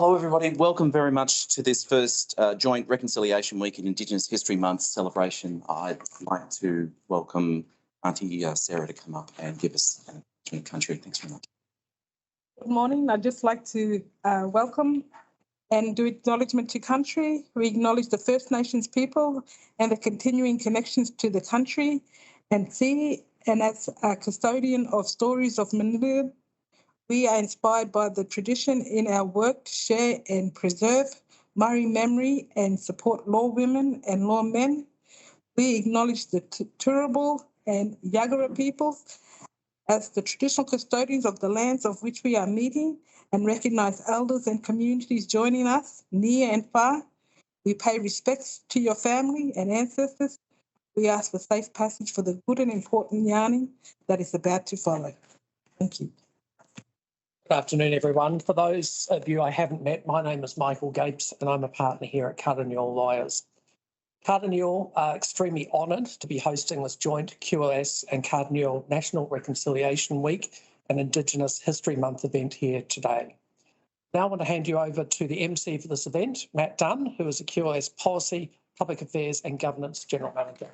Hello, everybody. Welcome very much to this first joint Reconciliation Week and Indigenous History Month celebration. I'd like to welcome Auntie Sarah to come up and give us an acknowledgement of country. Thanks very much. Good morning. I'd just like to welcome and do acknowledgement to country. We acknowledge the First Nations people and the continuing connections to the country and sea. And as a custodian of stories of Manila, we are inspired by the tradition in our work to share and preserve Murray memory and support law women and law men. We acknowledge the Turrbal and Yagara peoples as the traditional custodians of the lands of which we are meeting, and recognise elders and communities joining us near and far. We pay respects to your family and ancestors. We ask for safe passage for the good and important yarning that is about to follow. Thank you. Good afternoon, everyone. For those of you I haven't met, my name is Michael Gapes and I'm a partner here at Carter Newell Lawyers. Carter Newell are extremely honoured to be hosting this joint QLS and Carter Newell National Reconciliation Week and Indigenous History Month event here today. Now I want to hand you over to the MC for this event, Matt Dunn, who is a QLS Policy, Public Affairs and Governance General Manager.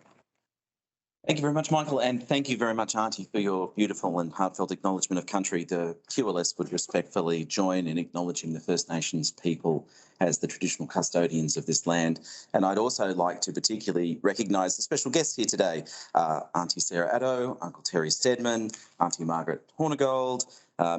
Thank you very much, Michael, and thank you very much, Auntie, for your beautiful and heartfelt acknowledgement of country. The QLS would respectfully join in acknowledging the First Nations people as the traditional custodians of this land. And I'd also like to particularly recognise the special guests here today, Auntie Sarah Addo, Uncle Terry Stedman, Auntie Margaret Hornigold,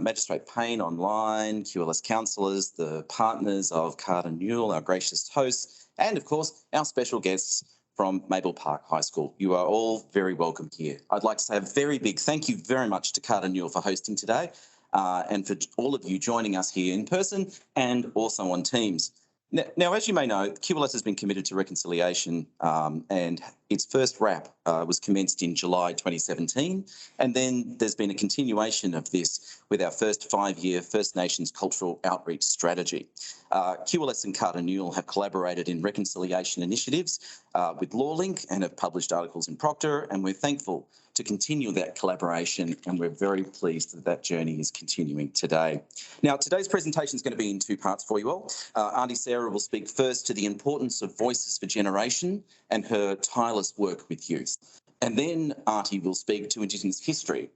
Magistrate Payne online, QLS councillors, the partners of Carter Newell, our gracious hosts, and of course, our special guests from Maple Park High School. You are all very welcome here. I'd like to say a very big thank you very much to Carter Newell for hosting today and for all of you joining us here in person and also on Teams. Now, as you may know, QLS has been committed to reconciliation and its first RAP was commenced in July 2017, and then there's been a continuation of this with our first 5-year First Nations Cultural Outreach Strategy. QLS and Carter Newell have collaborated in reconciliation initiatives with LawLink and have published articles in Proctor, and we're thankful to continue that collaboration, and we're very pleased that that journey is continuing today. Now, today's presentation is going to be in 2 parts for you all. Auntie Sarah will speak first to the importance of Voices for Generation and her tireless work with youth. And then Auntie will speak to Indigenous history,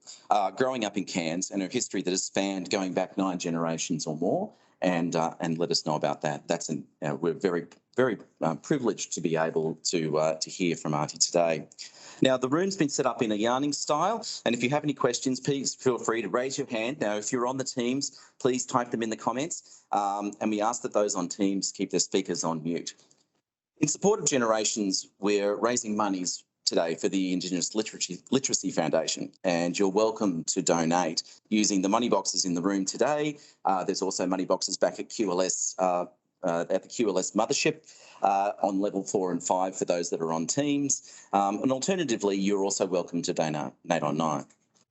growing up in Cairns, and her history that has spanned going back 9 generations or more, and let us know about that. We're very privileged to be able to hear from Auntie today. Now, the room's been set up in a yarning style, and if you have any questions, please feel free to raise your hand. Now, if you're on the Teams, please type them in the comments, and we ask that those on Teams keep their speakers on mute. In support of generations, we're raising monies today for the Indigenous Literacy Foundation, and you're welcome to donate using the money boxes in the room today. There's also money boxes back at QLS, at the QLS mothership on level 4 and 5 for those that are on Teams. And alternatively, you're also welcome to donate online.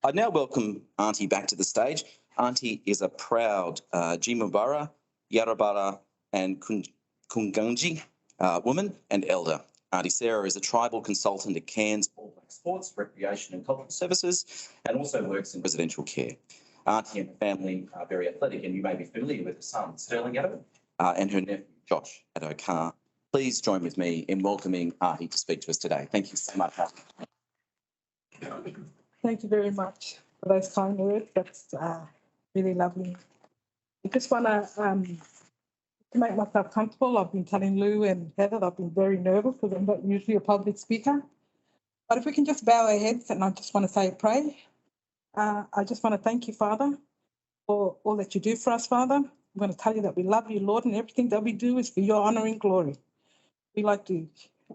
I'd now welcome Auntie back to the stage. Auntie is a proud Jimubara, Yarrabara and Kungunji woman and elder. Auntie Sarah is a tribal consultant at Cairns All Black Sports, Recreation and Cultural Services, and also works in residential care. Auntie and her family are very athletic, and you may be familiar with her son, Sterling Addo, and her nephew, Josh Addo Carr. Please join with me in welcoming Auntie to speak to us today. Thank you so much, Auntie. Thank you very much for those kind words. That's really lovely. I just want to make myself comfortable. I've been telling Lou and Heather I've been very nervous because I'm not usually a public speaker. But if we can just bow our heads, and I just want to say a prayer. I just want to thank you, Father, for all that you do for us, Father. I'm going to tell you that we love you, Lord, and everything that we do is for your honour and glory. We like to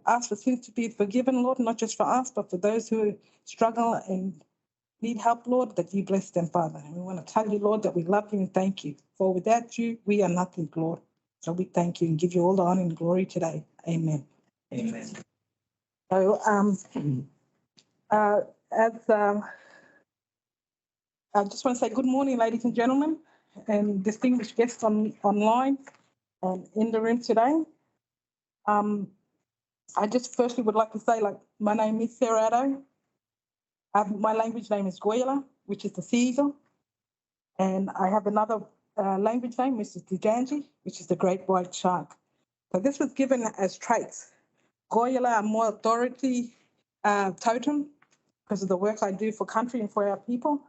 ask for sins to be forgiven, Lord, not just for us, but for those who struggle and need help, Lord, that you bless them, Father. And we want to tell you, Lord, that we love you and thank you. For without you, we are nothing, Lord. So we thank you and give you all the honour and glory today. Amen. Amen. So I just want to say good morning, ladies and gentlemen, and distinguished guests online and in the room today. I just firstly would like to say, my name is Sarah Addo. My language name is Goyala, which is the Seagull. And I have another language name, which is Dijanji, which is the great white shark. So this was given as traits. Goyala are more authority totem because of the work I do for country and for our people.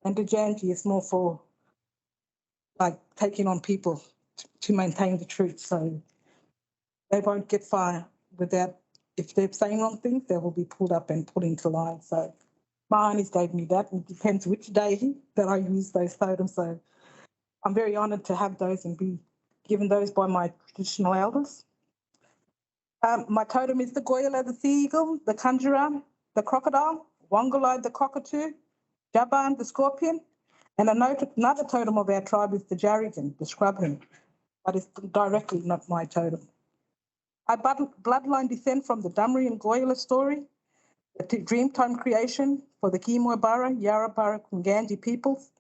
And Dijanji is more for like taking on people to maintain the truth. So they won't get fire without, if they're saying wrong things, they will be pulled up and put into line. So my aunties gave me that, and it depends which day that I use those totems. So I'm very honoured to have those and be given those by my traditional elders. My totem is the Goyala, the sea eagle, the conjurer, the crocodile, Wongalai, the cockatoo, Jaban, the scorpion, and another totem of our tribe is the Jarrigan, the scrub hen, but it's directly not my totem. Our bloodline descend from the Dumri and Goyala story, the Dreamtime creation for the Gimoibara, Yarrabara, Kunganji peoples,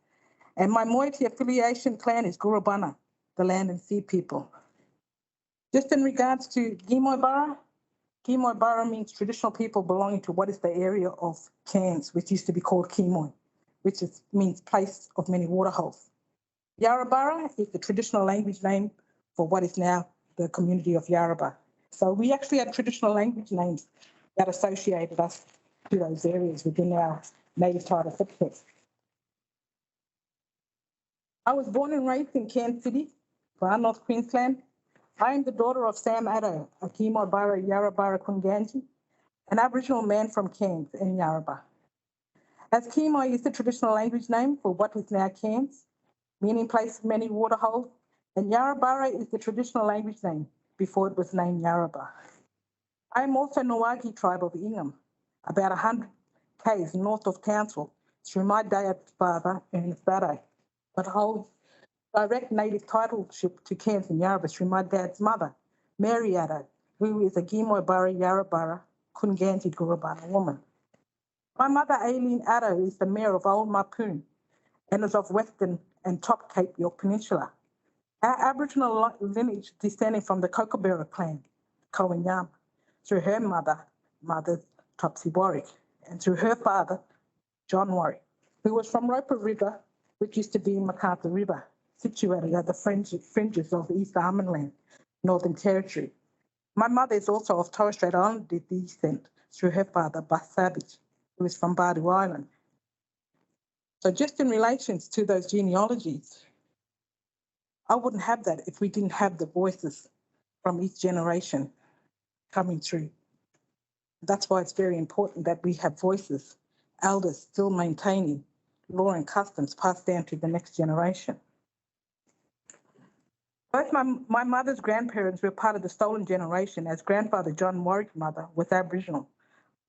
and my moiety affiliation clan is Gurubana, the land and sea people. Just in regards to Gimoibara, Gimoibara means traditional people belonging to what is the area of Cairns, which used to be called Kimoy, which means place of many waterholes. Yarrabara is the traditional language name for what is now the community of Yarrabah. So we actually had traditional language names that associated us to those areas within our native title footprint. I was born and raised in Cairns City, Far North Queensland. I am the daughter of Sam Addo, a Gimoibara Yarrabara Kunganji, an Aboriginal man from Cairns in Yarrabah. As Kimoy is the traditional language name for what is now Cairns, meaning place of many waterholes, and Yarrabara is the traditional language name before it was named Yarrabah. I am also Nawagi tribe of Ingham, about 100 k's north of Townsville, through my dad's father, Ernest Addo, but hold direct native titleship to Cairns and Yarrabah through my dad's mother, Mary Addo, who is a Gimoibara Yarrabara Kunganji Gurubana woman. My mother, Aileen Addo, is the mayor of Old Mapoon and is of Western and Top Cape York Peninsula. Our Aboriginal lineage descending from the Kookaburra clan, Kowanyam, through her mother, Topsy Warwick, and through her father, John Warwick, who was from Roper River, which used to be MacArthur River, situated at the fringes of East Arnhem Northern Territory. My mother is also of Torres Strait Islander descent through her father, Bus Savage, who is from Bardu Island. So just in relation to those genealogies, I wouldn't have that if we didn't have the voices from each generation coming through. That's why it's very important that we have voices, elders still maintaining law and customs passed down to the next generation. Both my mother's grandparents were part of the stolen generation, as grandfather John Warwick's mother was Aboriginal,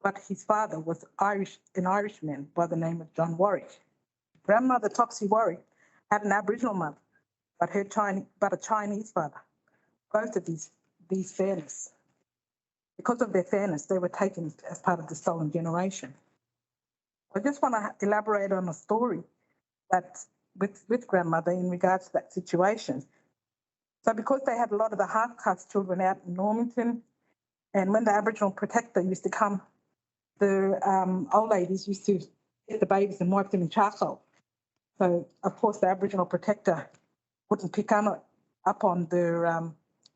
but his father was an Irishman by the name of John Warwick. Grandmother Topsy Warwick had an Aboriginal mother, but a Chinese father. Both of these fairness. Because of their fairness, they were taken as part of the stolen generation. I just want to elaborate on a story that with grandmother in regards to that situation. So because they had a lot of the half-caste children out in Normington, and when the Aboriginal protector used to come, the old ladies used to get the babies and wipe them in charcoal. So, of course, the Aboriginal protector wouldn't pick up on their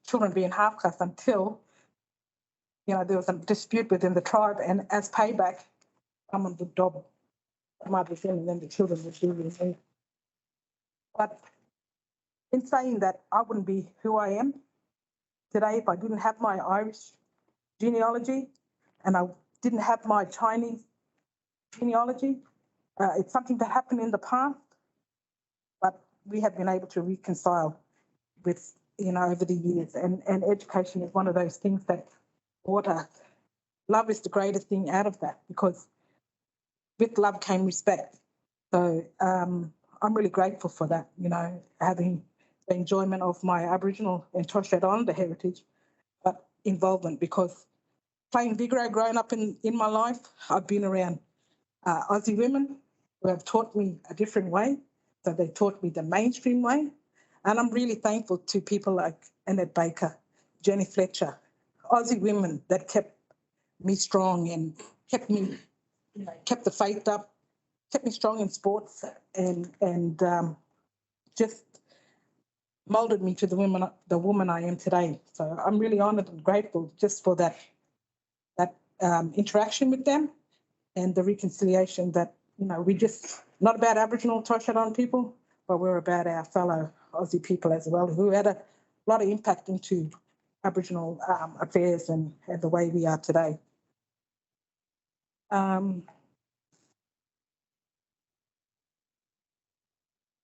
children being half-caste until, there was a dispute within the tribe, and as payback, someone would dob the mothers in, and then the children would be removed. But in saying that, I wouldn't be who I am today if I didn't have my Irish genealogy and I didn't have my Chinese genealogy. It's something that happened in the past, but we have been able to reconcile with, over the years. And education is one of those things that brought us. Love is the greatest thing out of that, because with love came respect. So I'm really grateful for that, having the enjoyment of my Aboriginal and Torres Strait Islander heritage, but involvement, because playing Vigoro growing up in my life, I've been around Aussie women who have taught me a different way. So they taught me the mainstream way. And I'm really thankful to people like Annette Baker, Jenny Fletcher, Aussie women that kept me strong and kept the faith up, kept me strong in sports, and just molded me to the woman I am today. So I'm really honoured and grateful just for that interaction with them and the reconciliation that, we're just not about Aboriginal and Torres Strait Islander people, but we're about our fellow Aussie people as well, who had a lot of impact into Aboriginal affairs and the way we are today.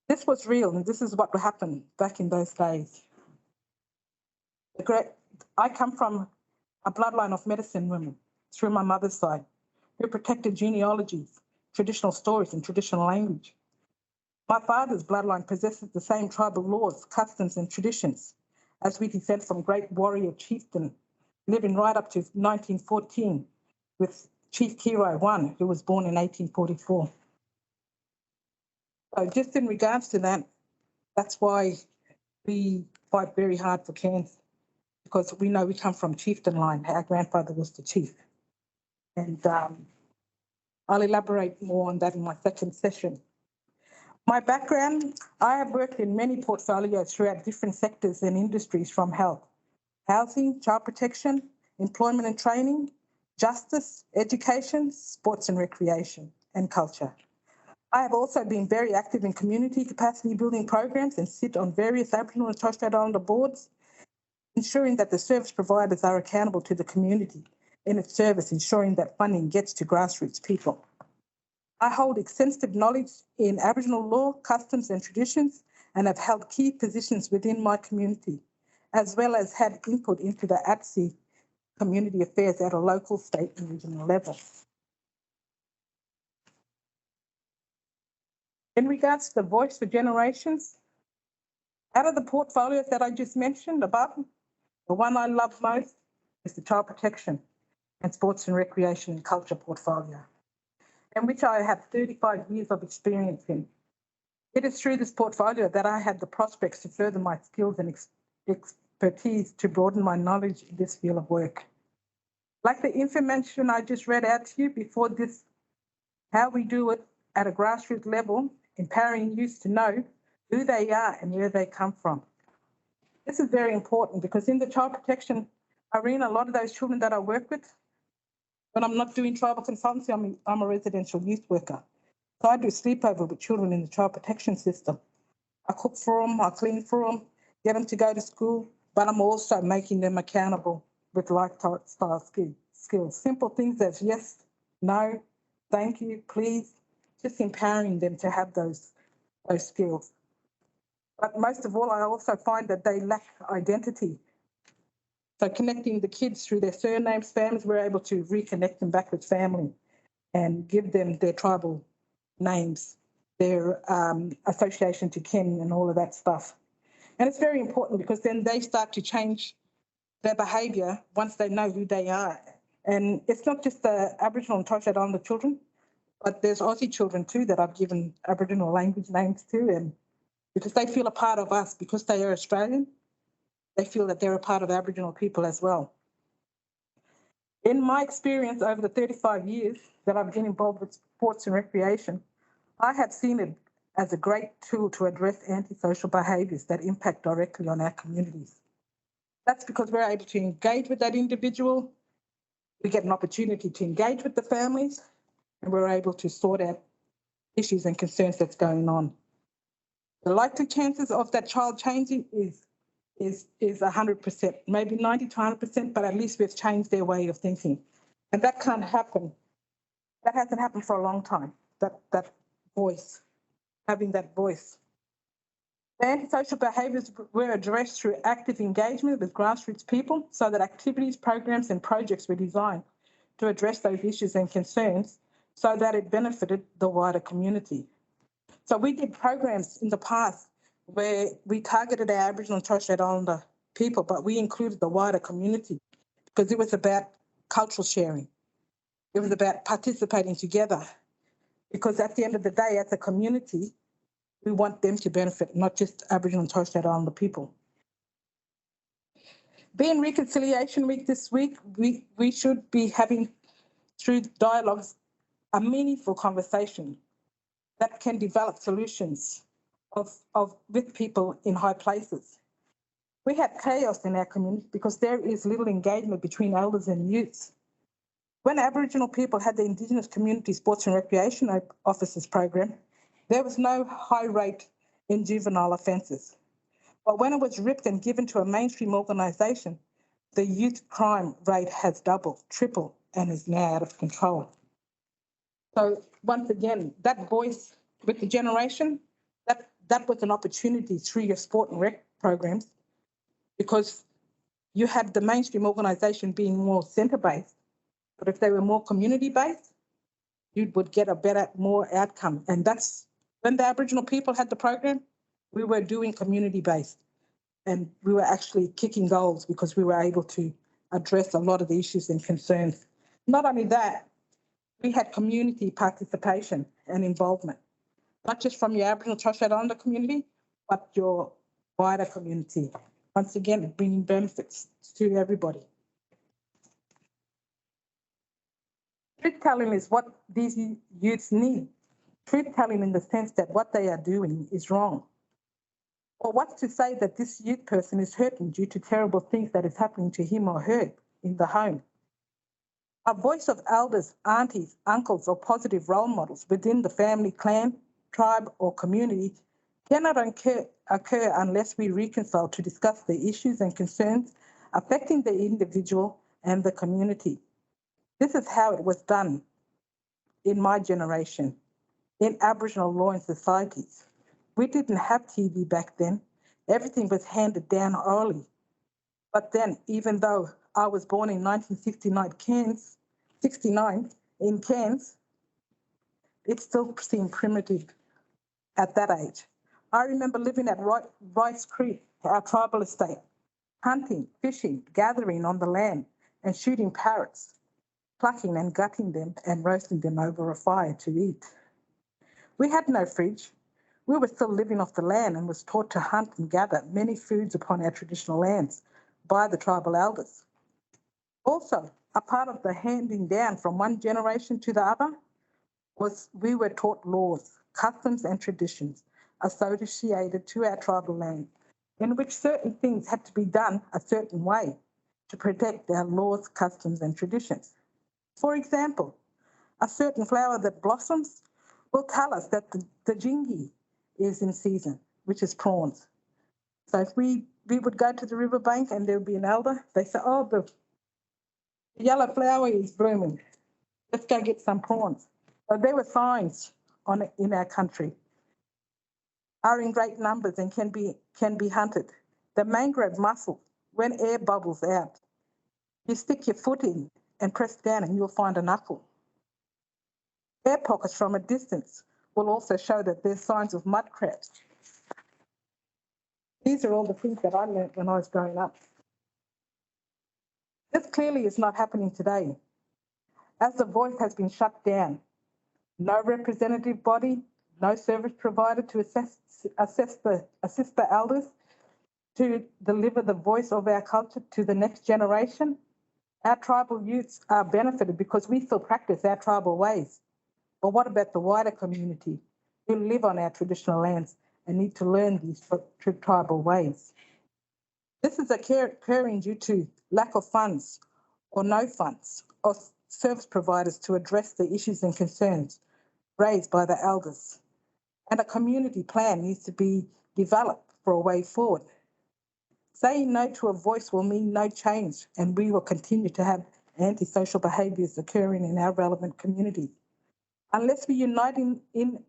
This was real, and this is what happened back in those days. I come from a bloodline of medicine women through my mother's side, who protected genealogies, traditional stories, and traditional language. My father's bloodline possesses the same tribal laws, customs, and traditions as we descend from great warrior chieftain, living right up to 1914 with Chief Kirai I, who was born in 1844. So just in regards to that, that's why we fight very hard for Cairns, because we know we come from chieftain line. Our grandfather was the chief. And I'll elaborate more on that in my second session. My background, I have worked in many portfolios throughout different sectors and industries, from health, housing, child protection, employment and training, justice, education, sports and recreation, and culture. I have also been very active in community capacity building programs and sit on various Aboriginal and Torres Strait Islander boards, ensuring that the service providers are accountable to the community in its service, ensuring that funding gets to grassroots people. I hold extensive knowledge in Aboriginal law, customs and traditions, and have held key positions within my community, as well as had input into the ATSI community affairs at a local, state and regional level. In regards to the Voice for Generations, out of the portfolios that I just mentioned above, the one I love most is the Child Protection and Sports and Recreation and Culture portfolio, in which I have 35 years of experience in. It is through this portfolio that I had the prospects to further my skills and expertise to broaden my knowledge in this field of work. Like the information I just read out to you before this, how we do it at a grassroots level, empowering youth to know who they are and where they come from. This is very important because in the child protection arena, a lot of those children that I work with, when I'm not doing tribal consultancy, I'm a residential youth worker. So I do sleepover with children in the child protection system. I cook for them, I clean for them, get them to go to school, but I'm also making them accountable with lifestyle skills. Simple things as yes, no, thank you, please, just empowering them to have those skills. But most of all, I also find that they lack identity. So connecting the kids through their surnames, families, we're able to reconnect them back with family and give them their tribal names, their association to kin and all of that stuff. And it's very important because then they start to change their behaviour once they know who they are. And it's not just the Aboriginal and Torres Strait Islander children, but there's Aussie children too that I've given Aboriginal language names to, and because they feel a part of us, because they are Australian, they feel that they're a part of Aboriginal people as well. In my experience over the 35 years that I've been involved with sports and recreation, I have seen it as a great tool to address antisocial behaviours that impact directly on our communities. That's because we're able to engage with that individual, we get an opportunity to engage with the families, and we're able to sort out issues and concerns that's going on. The likely chances of that child changing is 100%, maybe 90 to 100%, but at least we've changed their way of thinking. And that can't happen. That hasn't happened for a long time, that voice, having that voice. The antisocial behaviours were addressed through active engagement with grassroots people so that activities, programs and projects were designed to address those issues and concerns so that it benefited the wider community. So we did programs in the past where we targeted our Aboriginal and Torres Strait Islander people, but we included the wider community because it was about cultural sharing. It was about participating together because at the end of the day, as a community, we want them to benefit, not just Aboriginal and Torres Strait Islander people. Being Reconciliation Week this week, we should be having, through dialogues, a meaningful conversation that can develop solutions with people in high places. We had chaos in our community because there is little engagement between elders and youths. When Aboriginal people had the Indigenous Community Sports and Recreation Officers program, there was no high rate in juvenile offences. But when it was ripped and given to a mainstream organisation, the youth crime rate has doubled, tripled, and is now out of control. So once again, that voice with the generation, that was an opportunity through your sport and rec programs, because you had the mainstream organisation being more centre-based, but if they were more community-based, you would get a better, more outcome. And that's when the Aboriginal people had the program, we were doing community-based, and we were actually kicking goals because we were able to address a lot of the issues and concerns. Not only that, we had community participation and involvement, not just from your Aboriginal Torres Strait Islander community, but your wider community. Once again, bringing benefits to everybody. Truth telling is what these youths need. Truth telling in the sense that what they are doing is wrong. Or what's to say that this youth person is hurting due to terrible things that is happening to him or her in the home? A voice of elders, aunties, uncles, or positive role models within the family, clan, tribe, or community cannot occur unless we reconcile to discuss the issues and concerns affecting the individual and the community. This is how it was done in my generation, in Aboriginal law and societies. We didn't have TV back then. Everything was handed down orally. But then, even though I was born in 1969 in Cairns, it still seemed primitive at that age. I remember living at Rice Creek, our tribal estate, hunting, fishing, gathering on the land, and shooting parrots, plucking and gutting them and roasting them over a fire to eat. We had no fridge. We were still living off the land and was taught to hunt and gather many foods upon our traditional lands by the tribal elders. Also, a part of the handing down from one generation to the other was we were taught laws, customs and traditions associated to our tribal land, in which certain things had to be done a certain way to protect our laws, customs and traditions. For example, a certain flower that blossoms will tell us that the jingi is in season, which is prawns. So if we would go to the riverbank and there would be an elder, they say, oh, the yellow flower is blooming. Let's go get some prawns. So there were signs in our country, are in great numbers and can be hunted. The mangrove mussel, when air bubbles out, you stick your foot in and press down and you'll find a knuckle. Air pockets from a distance will also show that there's signs of mud crabs. These are all the things that I learned when I was growing up. This clearly is not happening today, as the voice has been shut down. No representative body, no service provider to assist the elders to deliver the voice of our culture to the next generation. Our tribal youths are benefited because we still practice our tribal ways. But what about the wider community who live on our traditional lands and need to learn these tribal ways? This is occurring due to lack of funds or no funds or service providers to address the issues and concerns raised by the elders. And a community plan needs to be developed for a way forward. Saying no to a voice will mean no change, and we will continue to have antisocial behaviours occurring in our relevant communities. Unless we unite in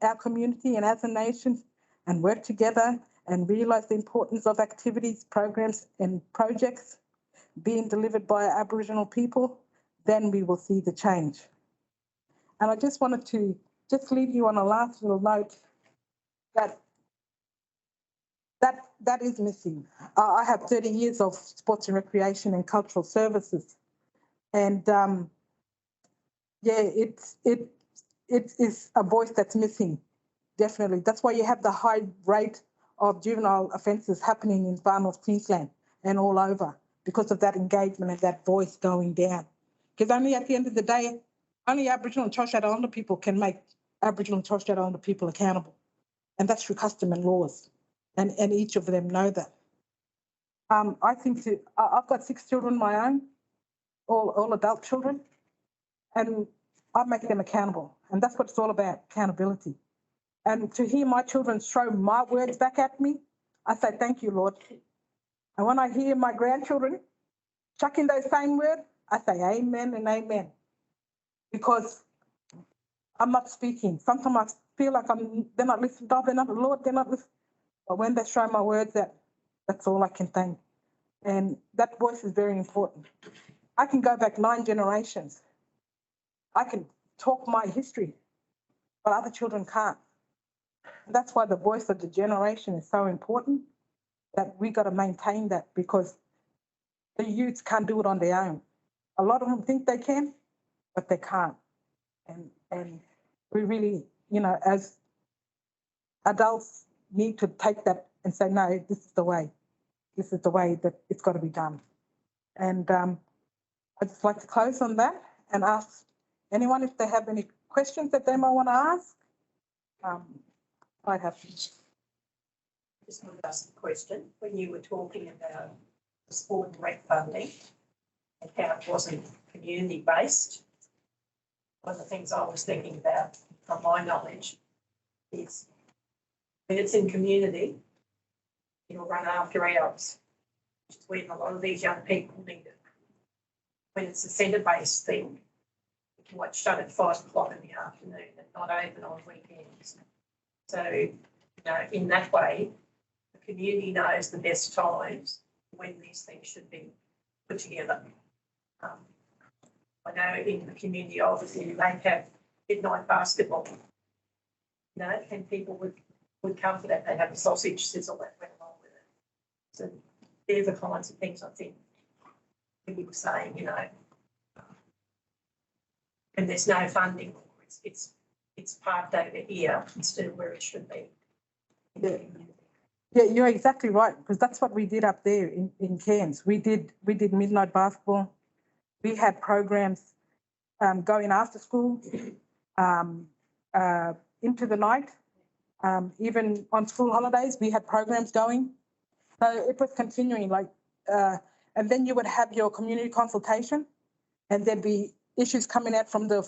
our community and as a nation and work together and realise the importance of activities, programs and projects being delivered by Aboriginal people, then we will see the change. And I just wanted to just leave you on a last little note that is missing. I have 30 years of sports and recreation and cultural services, and it is a voice that's missing, definitely. That's why you have the high rate of juvenile offences happening in Far North Queensland and all over, because of that engagement and that voice going down. Because only at the end of the day, only Aboriginal and Torres Strait Islander people can make Aboriginal and Torres Strait Islander people accountable. and that's through custom and laws, and each of them know that. I think I've got 6 children of my own, all adult children, and I make them accountable, and that's what it's all about, accountability. And to hear my children throw my words back at me, I say, thank you, Lord. And when I hear my grandchildren chucking those same words, I say, amen and amen. Because I'm not speaking. Sometimes I feel like they're not listening. They're not, Lord, they're not listening. But when they throw my words out, that's all I can think. And that voice is very important. I can go back 9 generations. I can talk my history, but other children can't. And that's why the voice of the generation is so important, that we got to maintain that, because the youths can't do it on their own. A lot of them think they can, but they can't. And we really, as adults, need to take that and say, no, this is the way. This is the way that it's got to be done. And I'd just like to close on that and ask anyone if they have any questions that they might want to ask. I'd have to. Just want to ask a question. When you were talking about the sport and rec funding and how it wasn't community-based, one of the things I was thinking about, from my knowledge, is when it's in community, it'll run after hours, which is when a lot of these young people need it. When it's a centre-based thing, you can watch it at 5 o'clock in the afternoon and not open on weekends. So, in that way, the community knows the best times when these things should be put together. I know in the community, obviously, they have midnight basketball, and people would come for that. They have a sausage sizzle that went along with it. So they're the kinds of things I think we were saying, and there's no funding. It's parked over here instead of where it should be. Yeah, you're exactly right, because that's what we did up there in Cairns. We did midnight basketball. We had programs going after school, into the night. Even on school holidays, we had programs going. So it was continuing, and then you would have your community consultation, and there'd be issues coming out from the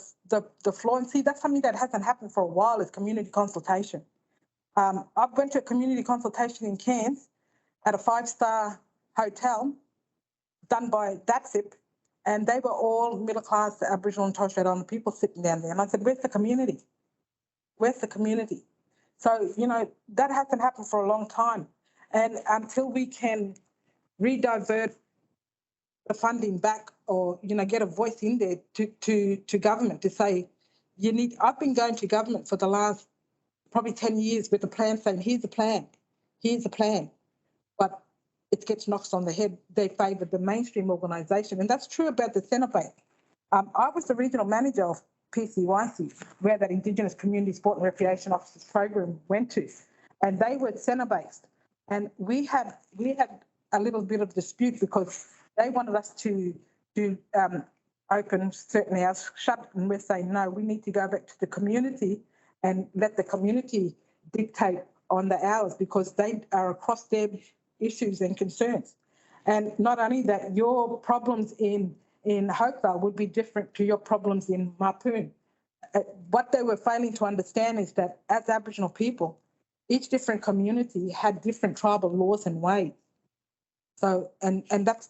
floor. And see, that's something that hasn't happened for a while, is community consultation. I went to a community consultation in Cairns at a 5-star hotel done by DATSIP, and they were all middle-class Aboriginal and Torres Strait Islander people sitting down there. And I said, where's the community? Where's the community? So, that hasn't happened for a long time. And until we can redivert the funding back, or, get a voice in there to government to say, I've been going to government for the last probably 10 years with a plan saying, here's the plan, but it gets knocked on the head. They favour the mainstream organisation, and that's true about the Centre Bank. I was the regional manager of PCYC, where that Indigenous Community Sport and Recreation Officers program went to, and they were centre-based. And we had a little bit of dispute because they wanted us to open certain hours, shut, and we're saying, no, we need to go back to the community and let the community dictate on the hours, because they are across their issues and concerns. And not only that, your problems in Hopevale would be different to your problems in Mapoon. What they were failing to understand is that as Aboriginal people, each different community had different tribal laws and ways. So, and that's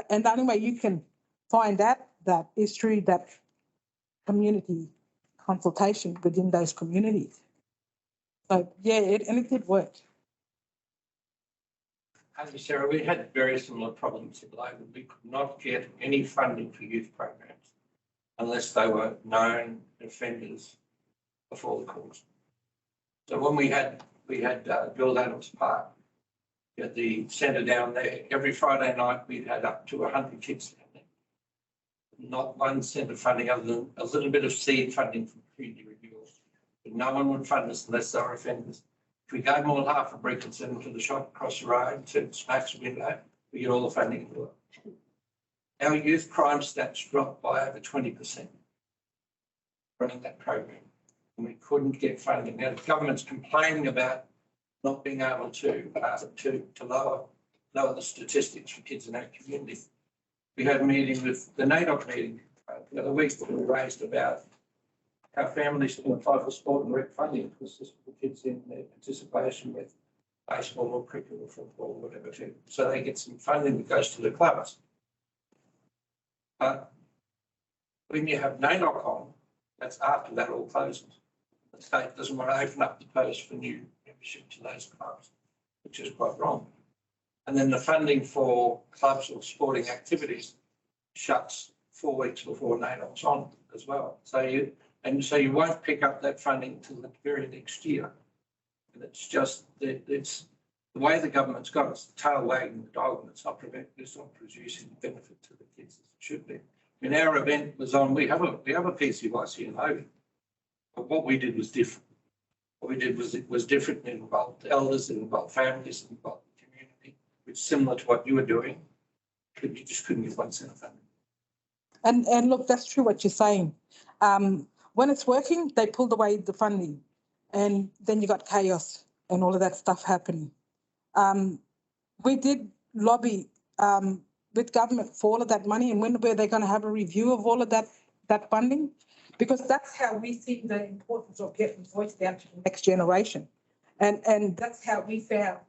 and the only way you can find that is through that community consultation within those communities. So yeah, it did work. Sarah, we had very similar problems in Logan. We could not get any funding for youth programs unless they were known offenders before the courts. So when we had Bill Adams Park, we had the centre down there. Every Friday night we'd had up to 100 kids down there. Not 1 cent of funding other than a little bit of seed funding from community renewals. But no one would fund us unless they were offenders. If we gave them all half a brick and sent them to the shop across the road, to smash the window, we get all the funding in the world. Our youth crime stats dropped by over 20% running that program. and we couldn't get funding. Now the government's complaining about not being able to lower the statistics for kids in our community. We had a meeting with the NAIDOC meeting the other week that we raised about how families can apply for sport and rec funding because this for kids in their participation with baseball or cricket or football or whatever too. So they get some funding that goes to the clubs. When you have NAIDOC on, that's after that all closes. The state doesn't want to open up the post for new membership to those clubs, which is quite wrong. And then the funding for clubs or sporting activities shuts 4 weeks before NAIDOC's on as well. So you won't pick up that funding until the very next year. And it's just it's the way the government's got it's the tail wagging the dog, and it's not producing the benefit to the kids as it should be. I mean, our event was on. We have a PCYC in Logan, but what we did was different. What we did was different. It involved elders, it involved families, it involved the community, which is similar to what you were doing. You just couldn't get 1 cent of funding. And look, that's true what you're saying. When it's working, they pulled away the funding, and then you got chaos and all of that stuff happening. We did lobby with government for all of that money, and when were they going to have a review of all of that funding? Because that's how we see the importance of getting voice down to the next generation, and that's how we found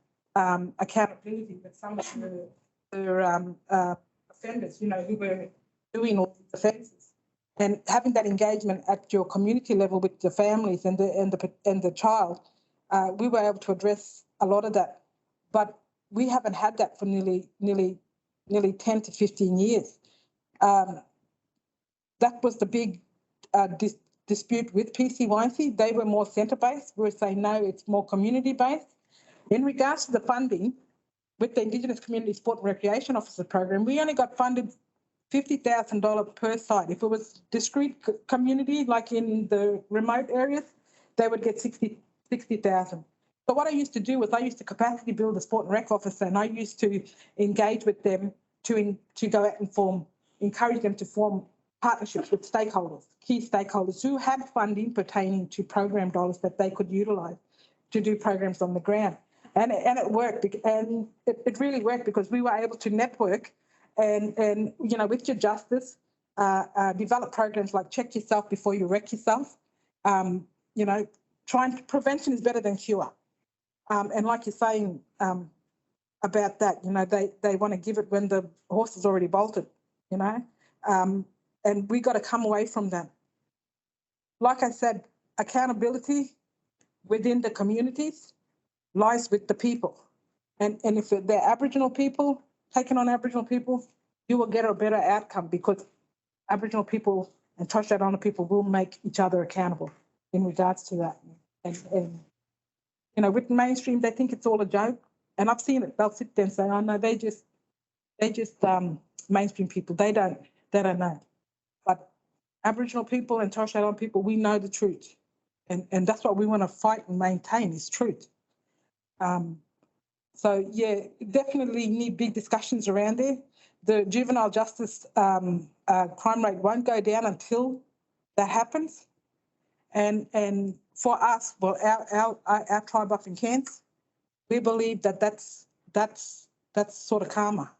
accountability with some of the offenders, you know, who were doing all the offences, and having that engagement at your community level with the families and the child, we were able to address a lot of that. But we haven't had that for nearly 10 to 15 years. That was the big dispute with PCYC. They were more centre-based. We were saying, no, it's more community-based. In regards to the funding, with the Indigenous Community Sport and Recreation Officer program, we only got funded $50,000 per site. If it was discrete community, like in the remote areas, they would get 60,000. So what I used to do was I used to capacity build a sport and rec officer, and I used to engage with them to go out and encourage them to form partnerships with stakeholders, key stakeholders who had funding pertaining to program dollars that they could utilise to do programs on the ground. And it worked, and it really worked because we were able to network and you know, with your justice, develop programs like check yourself before you wreck yourself. You know, prevention is better than cure. And like you're saying about that, you know, they want to give it when the horse is already bolted, you know, and we got to come away from that. Like I said, accountability within the communities lies with the people. And if they're Aboriginal people, taking on Aboriginal people, you will get a better outcome because Aboriginal people and Torres Strait Islander people will make each other accountable in regards to that. And you know, with mainstream, they think it's all a joke. And I've seen it. They'll sit there and say, oh, no, they just mainstream people. They don't know. But Aboriginal people and Torres Strait Islander people, we know the truth. And that's what we want to fight and maintain is truth. So, yeah, definitely need big discussions around there. The juvenile justice crime rate won't go down until that happens. And for us, well, our tribe up in Cairns, we believe that's sort of karma.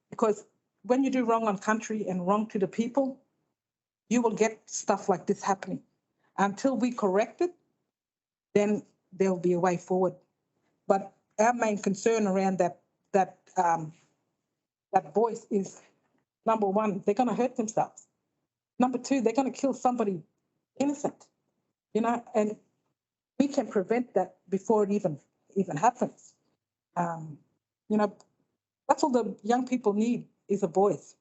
Because when you do wrong on country and wrong to the people, you will get stuff like this happening. Until we correct it, then there will be a way forward. But our main concern around that voice is, number one, they're going to hurt themselves. Number two, they're going to kill somebody innocent, you know, and we can prevent that before it even happens. You know, that's all the young people need is a voice.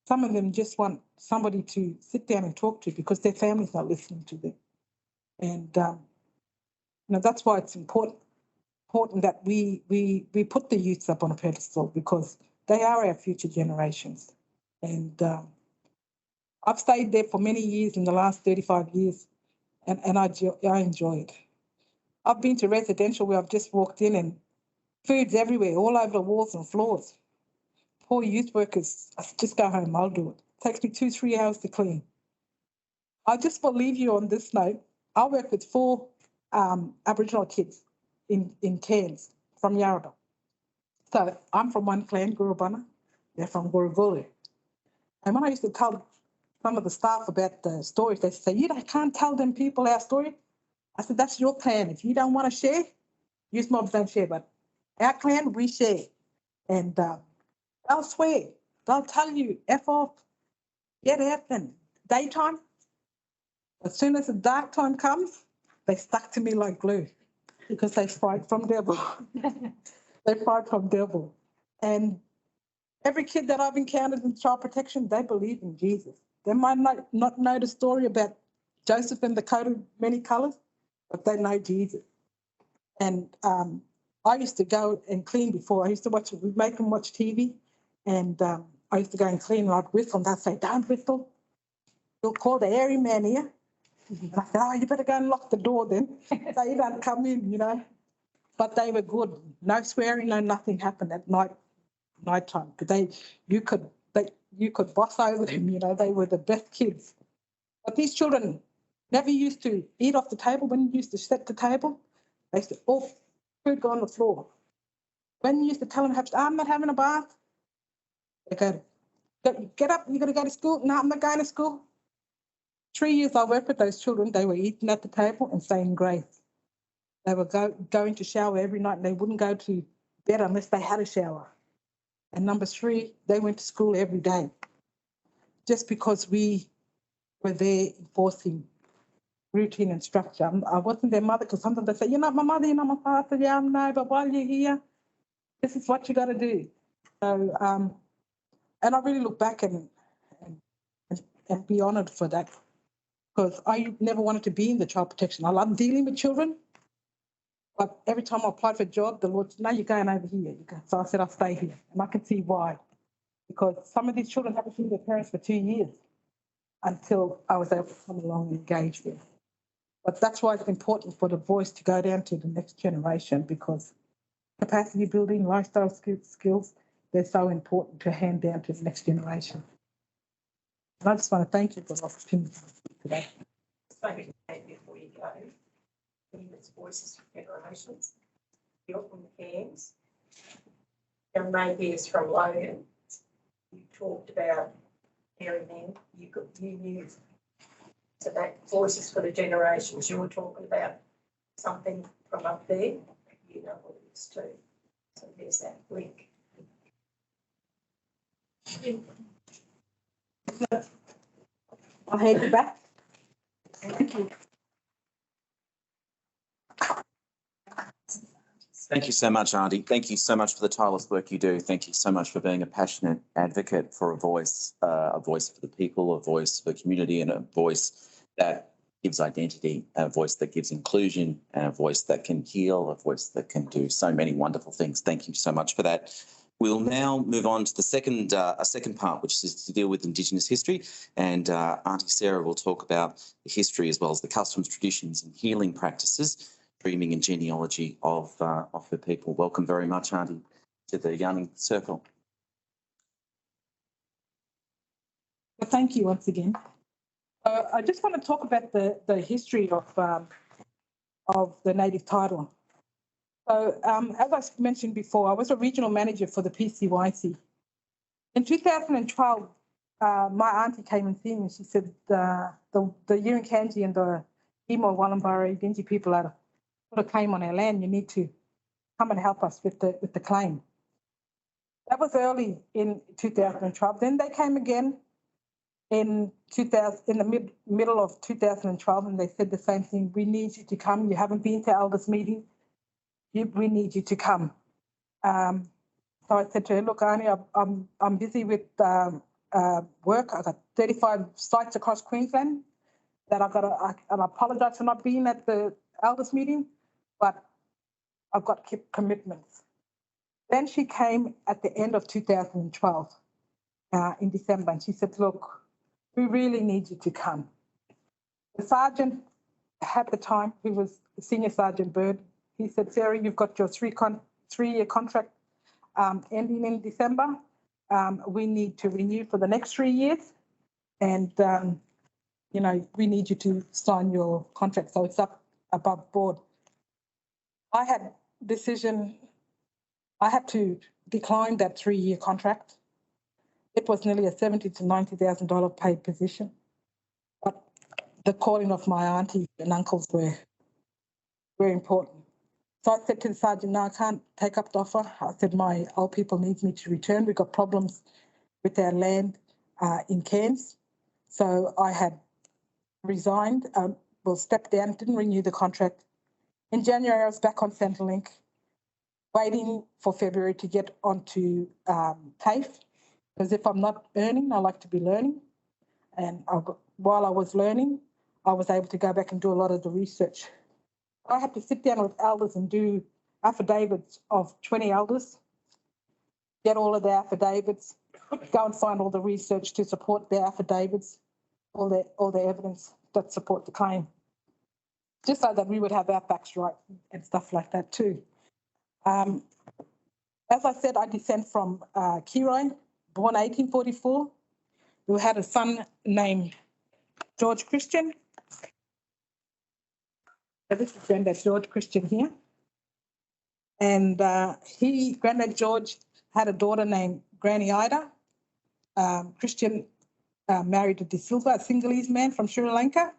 Some of them just want somebody to sit down and talk to because their family's not listening to them. And, you know, that's why it's important that we put the youths up on a pedestal because they are our future generations. And I've stayed there for many years in the last 35 years, and I enjoy it. I've been to residential where I've just walked in and food's everywhere, all over the walls and floors. Poor youth workers, I just go home, I'll do it. Takes me 2-3 hours to clean. I just will leave you on this note I work with 4 Aboriginal kids in Cairns from Yarrabah. So I'm from one clan, Gurubana. They're from Gurugulu. And when I used to tell some of the staff about the stories, they say, can't tell them people our story. I said, that's your clan. If you don't want to share, use mobs don't share. But our clan, we share. And they'll swear. They'll tell you, F off, get out and daytime. As soon as the dark time comes, they stuck to me like glue because they fried from devil. They fried from devil. And every kid that I've encountered in child protection, they believe in Jesus. They might not know the story about Joseph and the coat of many colours, but they know Jesus. And I used to go and clean before. I used to we'd make them watch TV, and I used to go and clean, and I'd whistle, and they'd say, don't whistle. You'll call the airy man here. And I said, oh, you better go and lock the door then, so you don't come in. But they were good. No swearing, no nothing happened at nighttime. You could boss over them. They were the best kids. But these children never used to eat off the table. When you used to set the table, they used to all food go on the floor. When you used to tell them, I'm not having a bath, they go, get up, you got to go to school. No, I'm not going to school. 3 years I worked with those children. They were eating at the table and saying grace. They were going to shower every night, and they wouldn't go to bed unless they had a shower. And number 3, they went to school every day, just because we were there enforcing routine and structure. I wasn't their mother, because sometimes they say, you're not my mother, you're not my father. Yeah, I know, but while you're here, this is what you got to do. So, and I really look back and be honoured for that, because I never wanted to be in the child protection. I love dealing with children, but every time I applied for a job, the Lord said, no, you're going over here. So I said, I'll stay here. And I can see why, because some of these children haven't seen their parents for 2 years until I was able to come along and engage with. But that's why it's important for the voice to go down to the next generation, because capacity building, lifestyle skills, they're so important to hand down to the next generation. And I just want to thank you for the opportunity today. Maybe before you go, Indigenous Voices for Generations, you're from Cairns, and maybe it's from Logan. You talked about hearing men, you knew. So that Voices for the Generations, you were talking about something from up there, you know what it is too. So there's that link. I'll hand it back. Thank you. Thank you so much, Auntie. Thank you so much for the tireless work you do. Thank you so much for being a passionate advocate for a voice for the people, a voice for community, and a voice that gives identity, a voice that gives inclusion, and a voice that can heal, a voice that can do so many wonderful things. Thank you so much for that. We'll now move on to the second part, which is to deal with Indigenous history. And Auntie Sarah will talk about the history as well as the customs, traditions and healing practices, dreaming and genealogy of her people. Welcome very much, Auntie, to the Yarning Circle. Well, thank you once again. I just want to talk about the history of the native title. So as I mentioned before, I was a regional manager for the PCYC. In 2012, my auntie came and seen me. She said the Yurankanji and the Emo Wallumbara Dingy people are sort of claim on our land. You need to come and help us with the claim. That was early in 2012. Then they came again in the middle of 2012, and they said the same thing. We need you to come. You haven't been to elders meeting. We need you to come. So I said to her, look, Arnie, I'm busy with work. I've got 35 sites across Queensland that and I apologise for not being at the elders meeting, but I've got commitments. Then she came at the end of 2012 in December, and she said, look, we really need you to come. The sergeant at the time, who was Senior Sergeant Bird, he said, Sarah, you've got your three-year contract ending in December. We need to renew for the next 3 years. And we need you to sign your contract. So it's up above board. I had to decline that 3-year contract. It was nearly a $70,000 to $90,000 paid position. But the calling of my auntie and uncles were very important. So I said to the sergeant, no, I can't take up the offer. I said, my old people need me to return. We've got problems with our land in Cairns. So I had resigned, stepped down, didn't renew the contract. In January, I was back on Centrelink, waiting for February to get onto TAFE, because if I'm not earning, I like to be learning. And while I was learning, I was able to go back and do a lot of the research. I had to sit down with elders and do affidavits of 20 elders, get all of the affidavits, go and find all the research to support their affidavits, all the evidence that support the claim, just so that we would have our facts right and stuff like that too. As I said, I descend from Kiroi, born 1844, who had a son named George Christian. So this is Granddad George Christian here. And Granddad George had a daughter named Granny Ida. Christian married a De Silva, a Sinhalese man from Sri Lanka.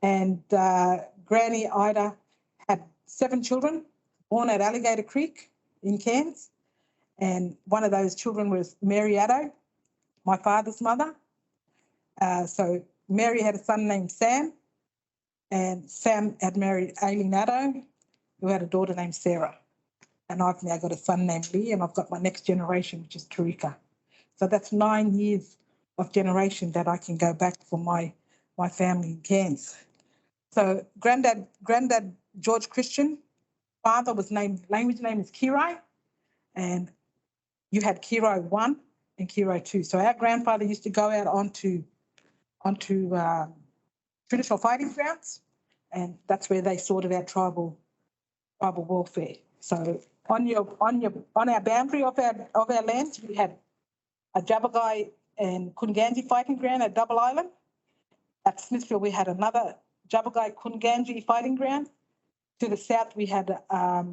And Granny Ida had 7 children, born at Alligator Creek in Cairns. And one of those children was Mary Addo, my father's mother. So Mary had a son named Sam, and Sam had married Aileen Addo, who had a daughter named Sarah. And I've now got a son named Lee, and I've got my next generation, which is Tarika. So that's 9 years of generation that I can go back for my family in Cairns. So Granddad George Christian, father was language name is Kiroi, and you had Kiroi 1 and Kiroi 2. So our grandfather used to go out onto traditional fighting grounds, and that's where they sorted out tribal warfare. So on our boundary of our lands, we had a Jabbergai and Kunganji fighting ground at Double Island. At Smithfield, we had another Jabbergai Kunganji fighting ground. To the south, we had a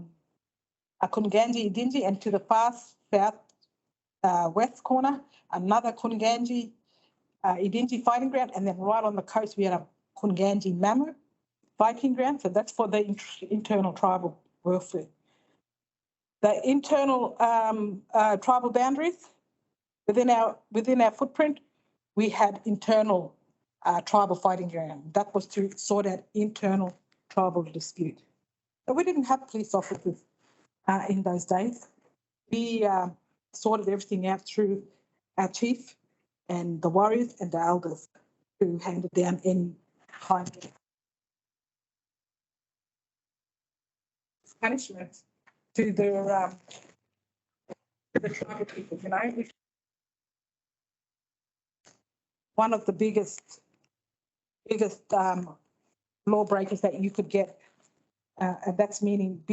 Kunganji Idinji, and to the far south west corner, another Kunganji Idinji fighting ground, and then right on the coast, we had a Kunganji Mamu fighting ground. So that's for the internal tribal warfare. The internal tribal boundaries within our footprint, we had internal tribal fighting ground. That was to sort out internal tribal dispute. So we didn't have police officers in those days. We sorted everything out through our chief and the warriors and the elders who handed down any kind of punishment to the tribal people. One of the biggest lawbreakers that you could get, and that's meaning.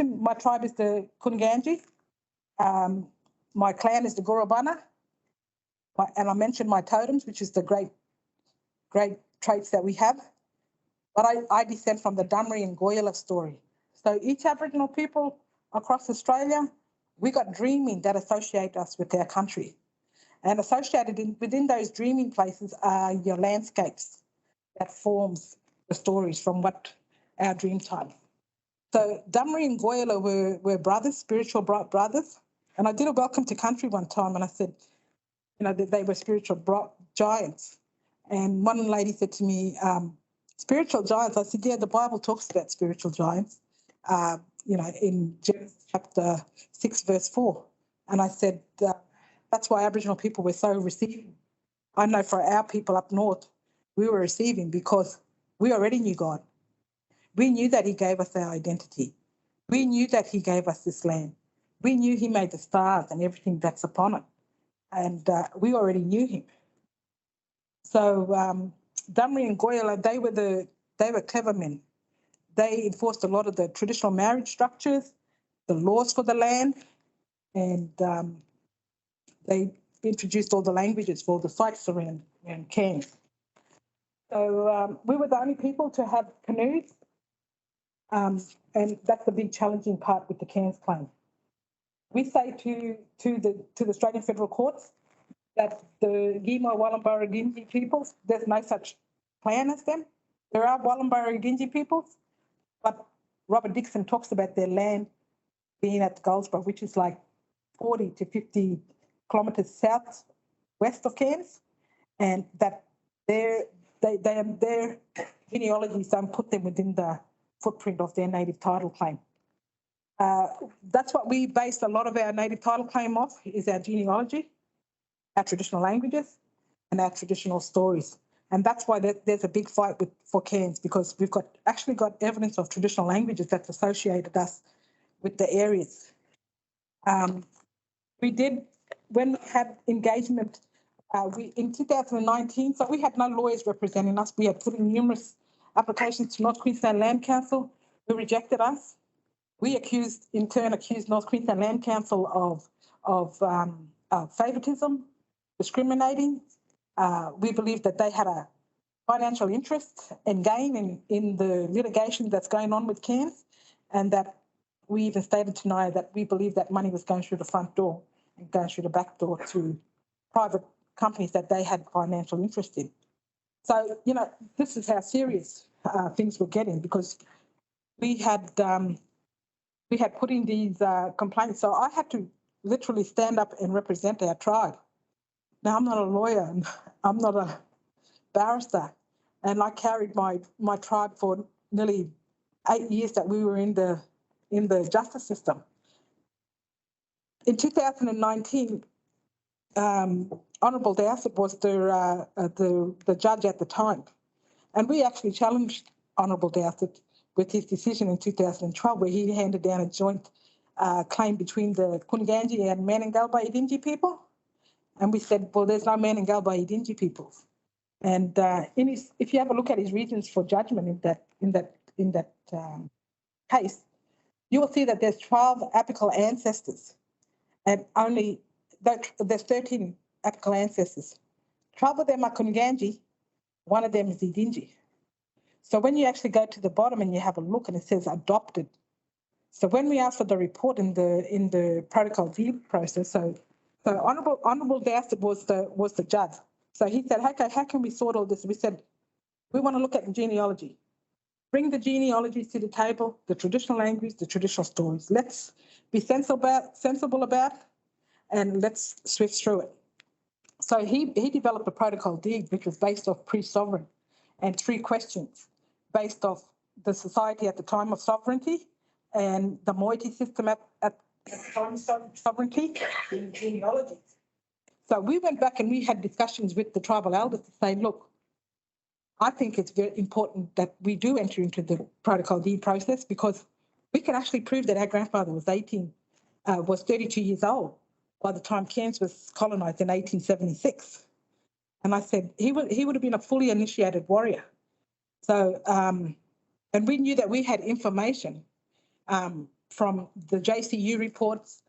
My tribe is the Kunganji. My clan is the Gorabana. And I mentioned my totems, which is the great traits that we have. But I descend from the Damri and Goyala story. So each Aboriginal people across Australia, we got dreaming that associate us with our country. And associated within those dreaming places are your landscapes that forms the stories from what our dream time. So Damri and Goyala were brothers, spiritual brothers. And I did a welcome to country one time, and I said, that they were spiritual giants. And one lady said to me, spiritual giants. I said, yeah, the Bible talks about spiritual giants, in Genesis chapter 6, verse 4. And I said, that's why Aboriginal people were so receiving. I know for our people up north, we were receiving because we already knew God. We knew that he gave us our identity. We knew that he gave us this land. We knew he made the stars and everything that's upon it. And we already knew him. So Damri and Goyala, they were clever men. They enforced a lot of the traditional marriage structures, the laws for the land. and they introduced all the languages for the sites around Cairns. So we were the only people to have canoes, and that's the big challenging part with the Cairns claim. We say to the Australian Federal Courts that the Gima Wallumbara Gindji peoples, there's no such plan as them. There are Wallumbara Gindji peoples, but Robert Dixon talks about their land being at Goldsboro, which is like 40 to 50 kilometres south west of Cairns, and that their genealogies don't put them within the footprint of their native title claim. That's what we based a lot of our native title claim off, is our genealogy, our traditional languages, and our traditional stories. And that's why there's a big fight for Cairns, because we've actually got evidence of traditional languages that's associated us with the areas. We did, when we had engagement, in 2019, so we had no lawyers representing us. We had put in numerous applications to North Queensland Land Council, who rejected us. We in turn accused North Queensland Land Council of favouritism, discriminating. We believe that they had a financial interest and gain in the litigation that's going on with Cairns, and that we even stated tonight that we believe that money was going through the front door and going through the back door to private companies that they had financial interest in. So, this is how serious things were getting, because we had put in these complaints. So I had to literally stand up and represent our tribe. Now, I'm not a lawyer, and I'm not a barrister, and I carried my tribe for nearly 8 years that we were in the justice system. In 2019, Honourable Dowsett was the judge at the time, and we actually challenged Honourable Dowsett with his decision in 2012, where he handed down a joint claim between the Kunganji and Manangalba Idingi people. And we said, well, there's no Manangalba Idingi peoples. And if you have a look at his reasons for judgment in that case, you will see that there's 12 apical ancestors, and there's 13 apical ancestors. 12 of them are Kunganji, one of them is Idingi. So when you actually go to the bottom and you have a look, and it says adopted. So when we asked for the report in the protocol deed process, so Honourable Dowsett was the judge. So he said, okay, how can we sort all this? We said, we want to look at the genealogy. Bring the genealogies to the table, the traditional language, the traditional stories. Let's be sensible about it, and let's swift through it. So he developed a protocol deed, which was based off pre-sovereign, and 3 questions based off the society at the time of sovereignty and the moiety system at the time of sovereignty and genealogy. So we went back and we had discussions with the tribal elders to say, look, I think it's very important that we do enter into the protocol deed process, because we can actually prove that our grandfather was 32 years old by the time Cairns was colonised in 1876. And I said, he would have been a fully initiated warrior. So, and we knew that we had information from the JCU reports,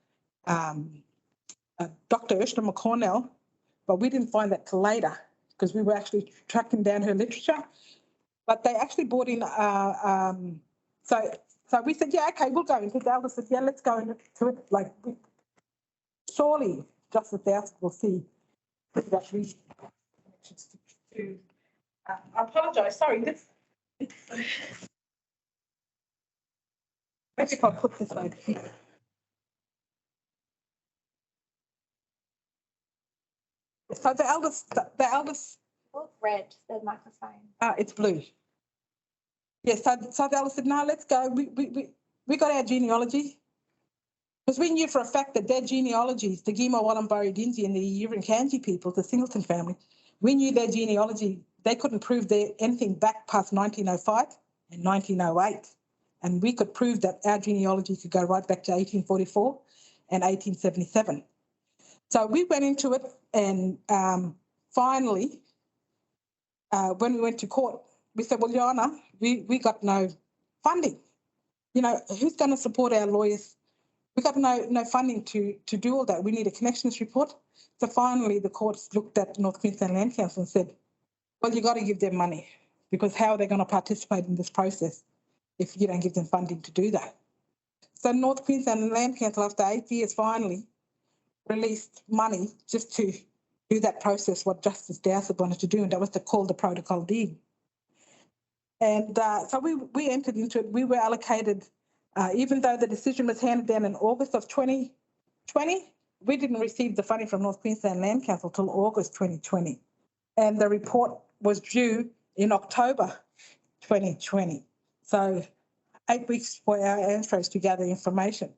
Dr. Ursula McCornell, but we didn't find that till later, because we were actually tracking down her literature. But they actually brought in, so we said, yeah, okay, we'll go into it. The elders said, yeah, let's go into it. Like, surely Justice Dowsett will see that we to I apologise, sorry, this maybe if I put this over here. So the elders Look red, the microphone. It's blue. Yes, so the elders said, no, let's go. We got our genealogy. Because we knew for a fact that their genealogies, the Gima Wallumbari Dingi and the Yurin Kanji people, the Singleton family, we knew their genealogy, they couldn't prove anything back past 1905 and 1908. And we could prove that our genealogy could go right back to 1844 and 1877. So we went into it, and finally, when we went to court, we said, well, Your Honour, we got no funding. You know, who's going to support our lawyers We got no funding to do all that. We need a connections report. So finally, the courts looked at North Queensland Land Council and said, well, you got to give them money, because how are they going to participate in this process if you don't give them funding to do that? So North Queensland Land Council, after 8 years, finally released money just to do that process, what Justice Dowsett wanted to do, and that was to call the protocol deed. And so we entered into it. We were allocated, even though the decision was handed down in August of 2020, we didn't receive the funding from North Queensland Land Council till August 2020. And the report was due in October 2020. So 8 weeks for our ANFROs to gather information.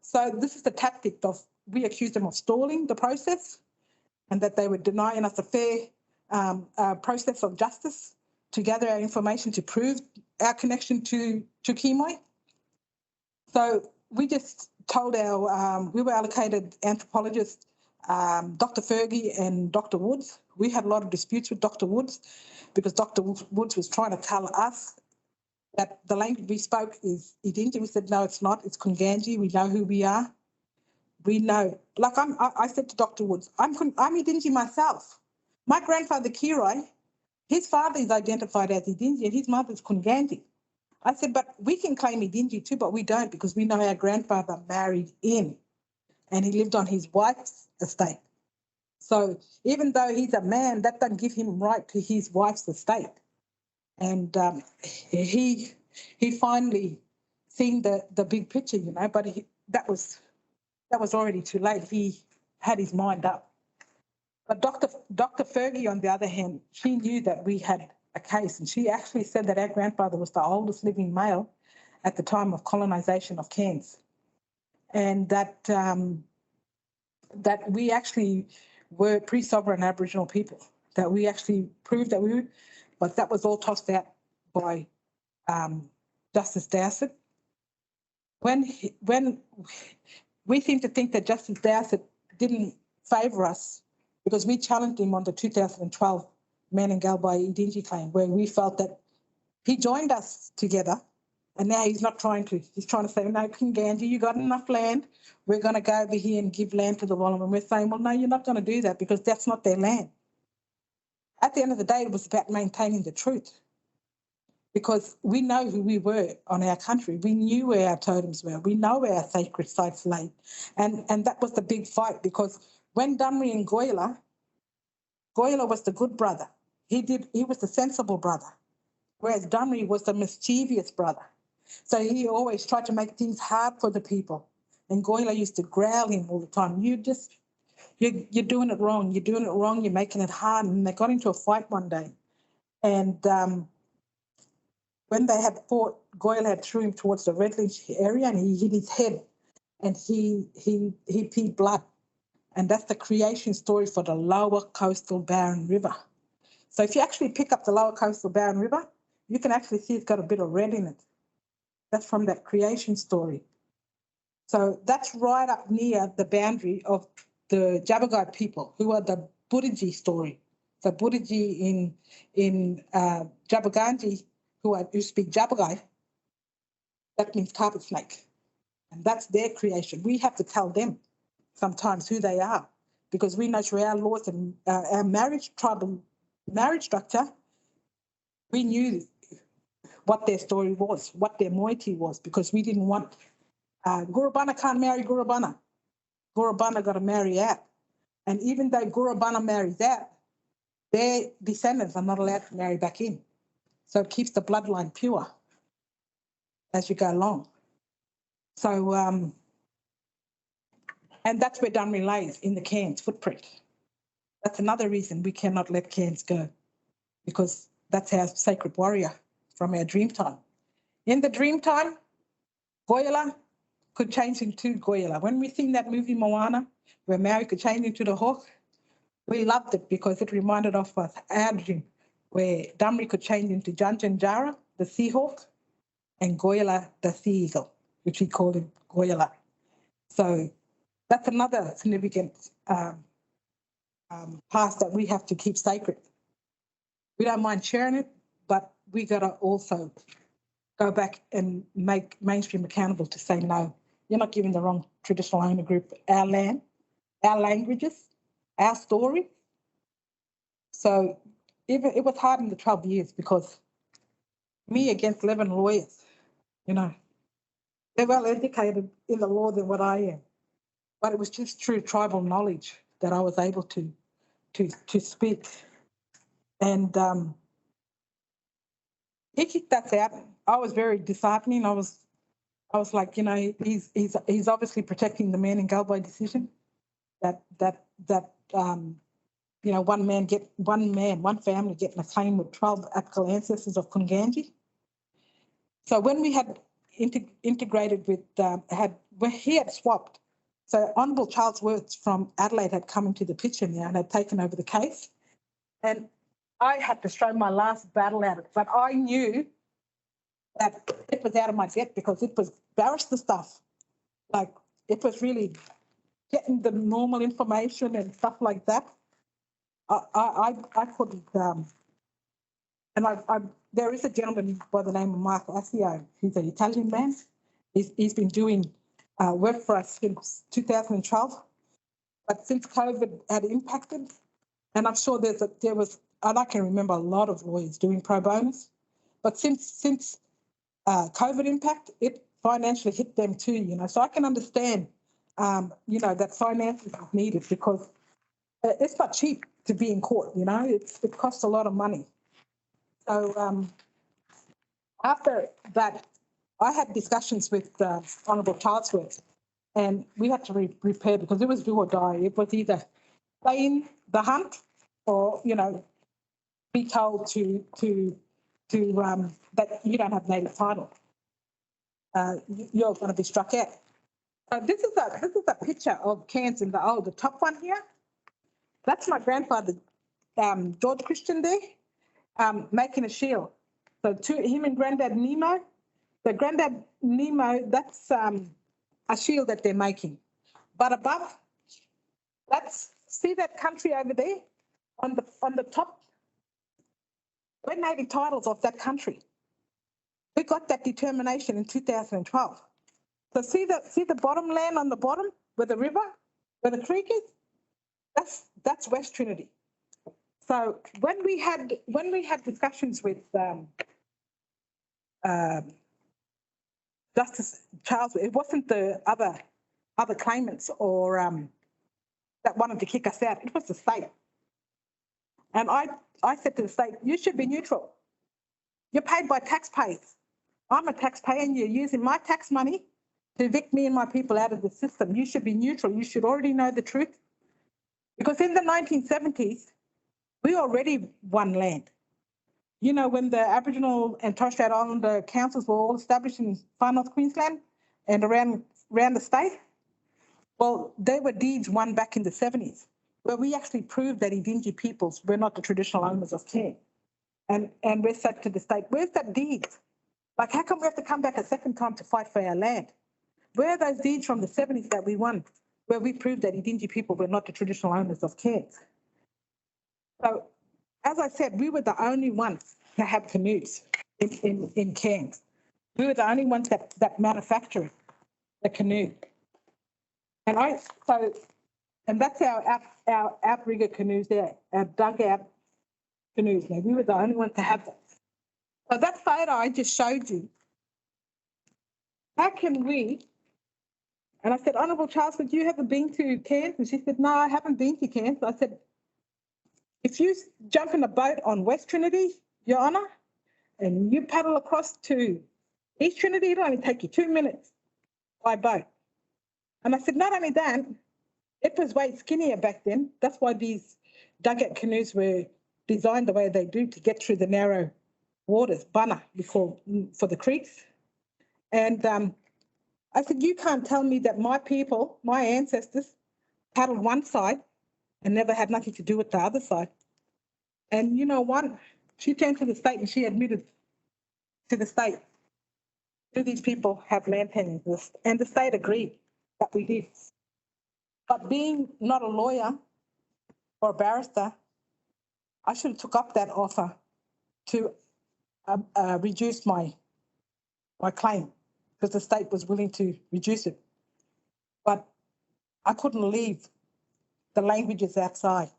So this is the tactic of, we accused them of stalling the process and that they were denying us a fair process of justice to gather our information to prove our connection to Kimoy. So we just told we were allocated anthropologists, Dr. Fergie and Dr. Woods. We had a lot of disputes with Dr. Woods because Dr. Woods was trying to tell us that the language we spoke is Idingi. We said, no, it's not. It's Kunganji. We know who we are. We know. Like I said to Dr. Woods, I'm Idingi myself. My grandfather, Kiroi, his father is identified as Idingi and his mother's Kunganji. I said, but we can claim Idingi too, but we don't, because we know our grandfather married in and he lived on his wife's estate. So even though he's a man, that doesn't give him right to his wife's estate. And he finally seen the big picture, you know, but that was already too late. He had his mind up. But Dr. Fergie, on the other hand, she knew that we had a case, and she actually said that our grandfather was the oldest living male at the time of colonisation of Cairns, and that that we actually were pre-sovereign Aboriginal people, that we actually proved that we were, but that was all tossed out by Justice Dowsett. When we seem to think that Justice Dowsett didn't favour us because we challenged him on the 2012 Man and Galbai Idingi claim, where we felt that he joined us together, and now he's not trying to. He's trying to say, no, Kinganji, you got enough land. We're going to go over here and give land to the Wallam. And we're saying, well, no, you're not going to do that because that's not their land. At the end of the day, it was about maintaining the truth, because we know who we were on our country. We knew where our totems were. We know where our sacred sites lay. And that was the big fight, because when Dunri and Goyla was the good brother. He was the sensible brother, whereas Dunri was the mischievous brother. So he always tried to make things hard for the people. And Goyla used to growl him all the time. You're doing it wrong. You're doing it wrong. You're making it hard. And they got into a fight one day. And when they had fought, Goyla had threw him towards the Redledge area and he hit his head and he peed blood. And that's the creation story for the lower coastal Barron River. So if you actually pick up the lower coastal Barron River, you can actually see it's got a bit of red in it. That's from that creation story. So that's right up near the boundary of the Jabbergai people, who are the Budigi story. So Budigi in Jabberganji, who speak Jabbergai, that means carpet snake. And that's their creation. We have to tell them sometimes who they are, because we know through our laws and our tribal marriage structure, we knew what their story was, what their moiety was, because we didn't want, Gurubana can't marry Gurubana. Gurubana got to marry out. And even though Gurubana marries out, their descendants are not allowed to marry back in. So it keeps the bloodline pure as you go along. So, and that's where Dunri lays, in the Cairns footprint. That's another reason we cannot let Cairns go, because that's our sacred warrior from our dream time. In the dream time, Goyala could change into Goyala. When we sing that movie Moana, where Maui could change into the hawk, we loved it because it reminded of us our dream, where Dunri could change into Janjanjara, the sea hawk, and Goyala, the sea eagle, which we called him Goyala. So that's another significant past that we have to keep sacred. We don't mind sharing it, but we got to also go back and make mainstream accountable to say, no, you're not giving the wrong traditional owner group our land, our languages, our story. So even it was hard in the 12 years because me against 11 lawyers, you know, they're well educated in the law than what I am. But it was just through tribal knowledge that I was able to speak. And he kicked us out. I was very disheartening. I was like, you know, he's obviously protecting the man in Galway decision. That you know, one family getting a claim with 12 Aboriginal ancestors of Kunganji. So when we had integrated with where he had swapped. So Honourable Charles Wirtz from Adelaide had come into the picture now and had taken over the case. And I had to throw my last battle at it, but I knew that it was out of my depth because it was barrister stuff. Like it was really getting the normal information and stuff like that. I couldn't. There is a gentleman by the name of Mark Asio. He's an Italian man. He's been doing work for us since 2012, but since COVID had impacted, and I'm sure there was, and I can remember a lot of lawyers doing pro bonus, but since COVID impact, it financially hit them too, you know. So I can understand, you know, that finances is needed because it's not cheap to be in court, you know. It costs a lot of money. So after that, I had discussions with Honourable Charlesworth, and we had to repair because it was do or die. It was either stay in the hunt or, you know, be told to that you don't have native title. You're going to be struck out. This is a picture of Cairns in the top one here. That's my grandfather, George Christian there, making a shield. So to him and Granddad Nemo. The Granddad Nemo, that's a shield that they're making. But above, see that country over there on the top. We're native titles of that country. We got that determination in 2012. So see the bottom land on the bottom where the river, where the creek is? That's West Trinity. So when we had discussions with Justice Charles, it wasn't the other claimants or that wanted to kick us out. It was the state. And I said to the state, you should be neutral. You're paid by taxpayers. I'm a taxpayer and you're using my tax money to evict me and my people out of the system. You should be neutral. You should already know the truth. Because in the 1970s, we already won land. You know, when the Aboriginal and Torres Strait Islander councils were all established in Far North Queensland and around the state, well, they were deeds won back in the 70s, where we actually proved that Indigenous peoples were not the traditional owners of care. And we said to the state, where's that deed? Like, how come we have to come back a second time to fight for our land? Where are those deeds from the 70s that we won, where we proved that Indigenous people were not the traditional owners of cairns? So, as I said, we were the only ones to have canoes in cairns. We were the only ones that manufactured the canoe. And that's our outrigger canoes there, our dugout canoes. Now, we were the only ones to have that. So that photo I just showed you, how can we, and I said, Honourable Charles, would you ever been to Cairns? And she said, no, I haven't been to Cairns. I said, if you jump in a boat on West Trinity, Your Honour, and you paddle across to East Trinity, it'll only take you 2 minutes by boat. And I said, not only that, it was way skinnier back then. That's why these dugout canoes were designed the way they do to get through the narrow waters, bunna, for the creeks. And I said, you can't tell me that my people, my ancestors, paddled one side and never had nothing to do with the other side. And you know what? She turned to the state and she admitted to the state, do these people have land tenures? And the state agreed that we did. But being not a lawyer or a barrister, I should have took up that offer to reduce my claim because the state was willing to reduce it. but I couldn't leave the languages outside,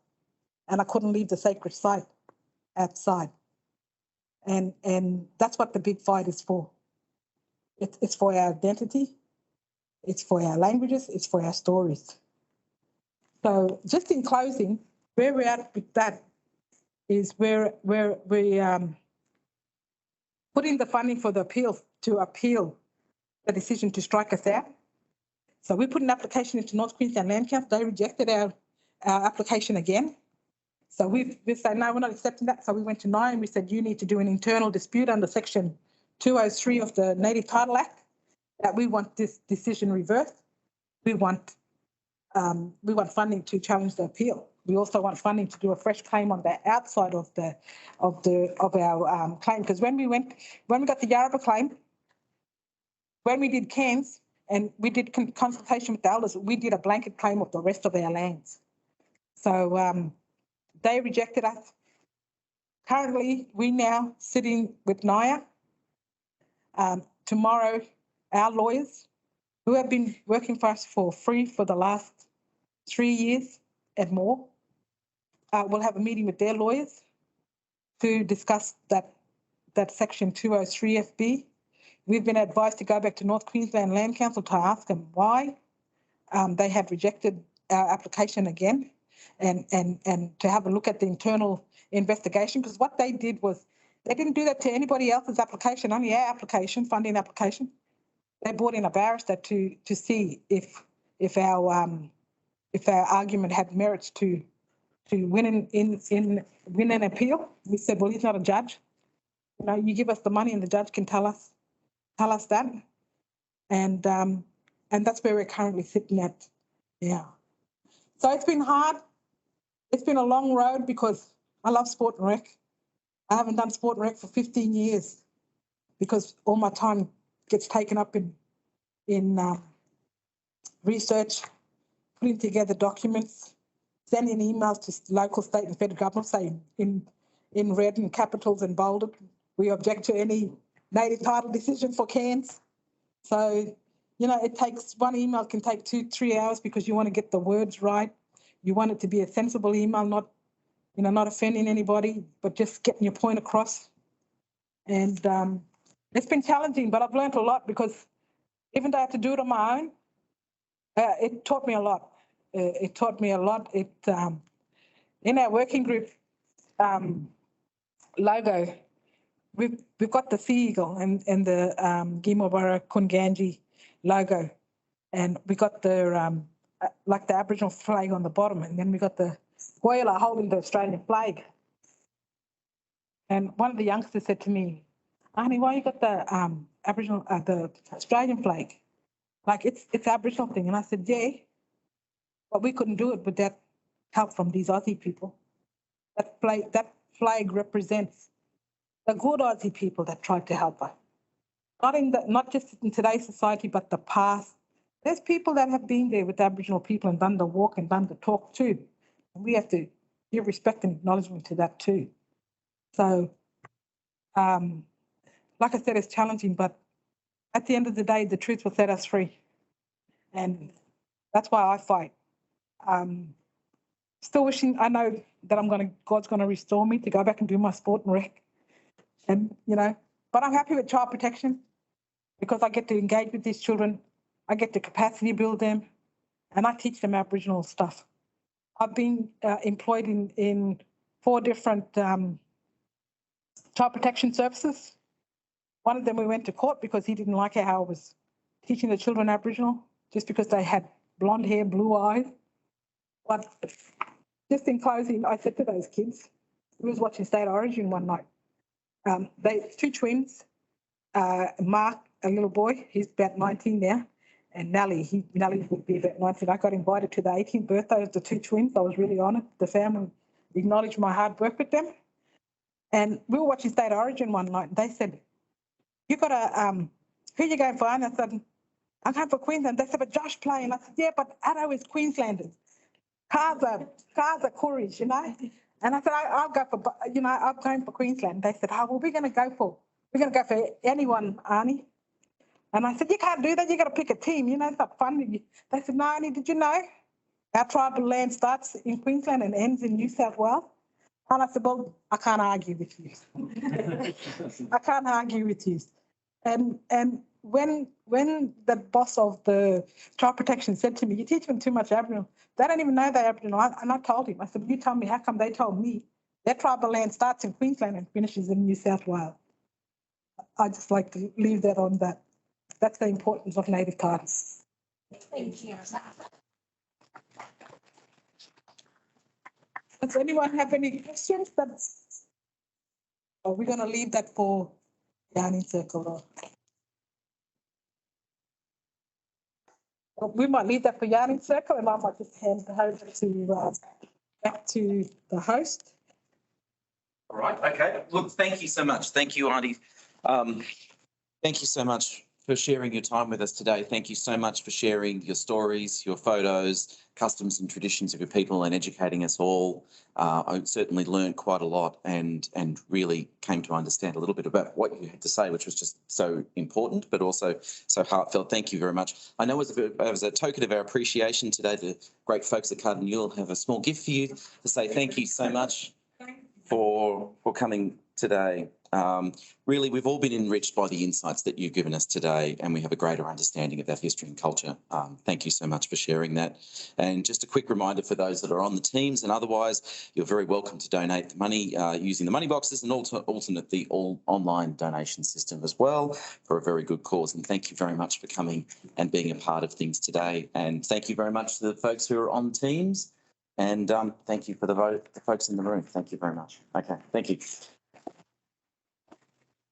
and I couldn't leave the sacred site outside. And that's what the big fight is for. It's for our identity, it's for our languages, it's for our stories. So just in closing, where we're at with that is where we put in the funding for the appeal to appeal the decision to strike us out. So we put an application into North Queensland Land Council. They rejected our application again. So we said, no, we're not accepting that. So we went to NIA and we said, you need to do an internal dispute under Section 203 of the Native Title Act, that we want this decision reversed. We want funding to challenge the appeal. We also want funding to do a fresh claim on the outside of our claim. Because when we got the Yarrabah claim, when we did Cairns and we did consultation with the elders, we did a blanket claim of the rest of our lands. So they rejected us. Currently, we now sitting with NIA. Tomorrow, our lawyers, who have been working for us for free for the last 3 years and more, will have a meeting with their lawyers to discuss that Section 203 FB. We've been advised to go back to North Queensland Land Council to ask them why they have rejected our application again, and to have a look at the internal investigation, because what they did was they didn't do that to anybody else's application, only our application, funding application. They brought in a barrister to see if our argument had merits to win win an appeal. We said, well, he's not a judge. You know, you give us the money and the judge can tell us that. And that's where we're currently sitting at. Yeah. So it's been hard. It's been a long road because I love sport and rec. I haven't done sport and rec for 15 years because all my time gets taken up in research, putting together documents, sending emails to local, state and federal government saying in red and capitals and bolded, we object to any native title decision for Cairns. So, you know, it takes, one email can take 2-3 hours because you want to get the words right. You want it to be a sensible email, not offending anybody, but just getting your point across. And it's been challenging, but I've learned a lot because even though I had to do it on my own, it taught me a lot. It taught me a lot. In our working group logo, we've got the sea eagle and the Gimawara Kunganji logo, and we got the like the Aboriginal flag on the bottom, and then we got the Goyala holding the Australian flag. And one of the youngsters said to me, Arnie, why you got the Aboriginal the Australian flag? Like it's Aboriginal thing. And I said, yeah, but we couldn't do it without help from these Aussie people. That flag represents the good Aussie people that tried to help us. Not just in today's society, but the past. There's people that have been there with Aboriginal people and done the walk and done the talk too. And we have to give respect and acknowledgement to that too. So, like I said, it's challenging, but at the end of the day, the truth will set us free. And that's why I fight. Still wishing, I know that God's going to restore me to go back and do my sport and rec. And, you know, but I'm happy with child protection because I get to engage with these children. I get to capacity build them and I teach them Aboriginal stuff. I've been employed in 4 different child protection services. One of them we went to court because he didn't like how I was teaching the children Aboriginal just because they had blonde hair, blue eyes. But just in closing, I said to those kids, we was watching State Origin one night. They 2 twins, Mark, a little boy, he's about 19 now, and Nellie would be about 19. I got invited to the 18th birthday of the 2 twins. I was really honoured. The family acknowledged my hard work with them. And we were watching State Origin one night, and they said, you got a, who you going for? And I said, I'm going for Queensland. They said, but Josh playing. I said, yeah, but Addo is Queenslanders. Cars are Courage, you know. And I said, I'll go for, you know, I'm going for Queensland. They said, oh, well, we're going to go for anyone, Arnie. And I said, you can't do that. You got to pick a team. You know, it's not fun. They said, no, Annie, did you know our tribal land starts in Queensland and ends in New South Wales? And I said, well, I can't argue with you. I can't argue with you. And when the boss of the child protection said to me, you're teaching them too much Aboriginal, they don't even know they're Aboriginal. And I told him, I said, you tell me, how come they told me their tribal land starts in Queensland and finishes in New South Wales? I just like to leave that on that. That's the importance of native titles. Thank you. Does anyone have any questions? Are we going to leave that for Yarning Circle? Or we might leave that for Yarning Circle, and I might just hand it over to back to the host. All right. Okay. Look, thank you so much. Thank you, Auntie. Thank you so much for sharing your time with us today. Thank you so much for sharing your stories, your photos, customs and traditions of your people, and educating us all. I certainly learned quite a lot and really came to understand a little bit about what you had to say, which was just so important, but also so heartfelt. Thank you very much. I know as a token of our appreciation today, the great folks at Cardinal Newell have a small gift for you to say thank you so much for coming today. Really, we've all been enriched by the insights that you've given us today, and we have a greater understanding of that history and culture. Thank you so much for sharing that. And just a quick reminder for those that are on the teams and otherwise, you're very welcome to donate the money using the money boxes and alternate the all online donation system as well for a very good cause. And thank you very much for coming and being a part of things today. And thank you very much to the folks who are on teams. And thank you for the folks in the room. Thank you very much. Okay, thank you.